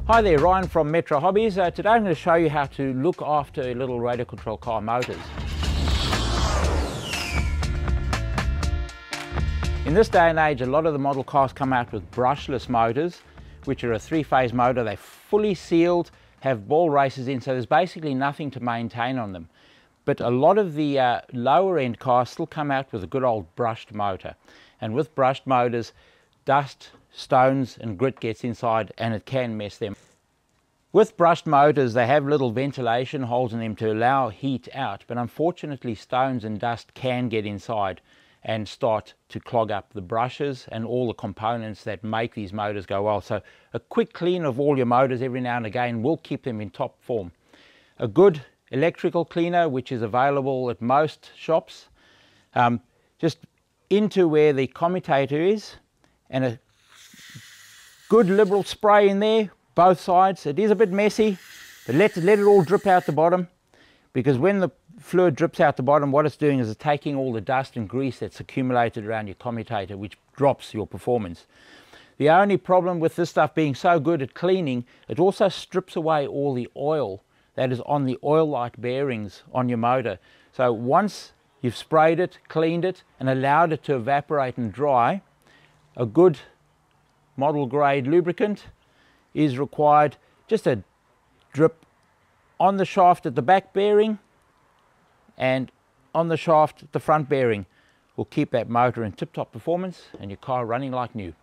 Hi there, Ryan from Metro Hobbies. Today I'm going to show you how to look after little radio control car motors. In this day and age, a lot of the model cars come out with brushless motors, which are a three-phase motor. They're fully sealed, have ball races in, so there's basically nothing to maintain on them. But a lot of the lower end cars still come out with a good old brushed motor. And with brushed motors, dust, stones and grit gets inside and it can mess them. With brushed motors, they have little ventilation holes in them to allow heat out, but unfortunately stones and dust can get inside and start to clog up the brushes and all the components that make these motors go well. So a quick clean of all your motors every now and again will keep them in top form. A good electrical cleaner, which is available at most shops, just into where the commutator is, and a good liberal spray in there, both sides. It is a bit messy, but let it all drip out the bottom, because when the fluid drips out the bottom, what it's doing is it's taking all the dust and grease that's accumulated around your commutator, which drops your performance. The only problem with this stuff being so good at cleaning, it also strips away all the oil that is on the oil light bearings on your motor. So once you've sprayed it, cleaned it and allowed it to evaporate and dry, a good model grade lubricant is required. Just a drip on the shaft at the back bearing and on the shaft at the front bearing will keep that motor in tip-top performance and your car running like new.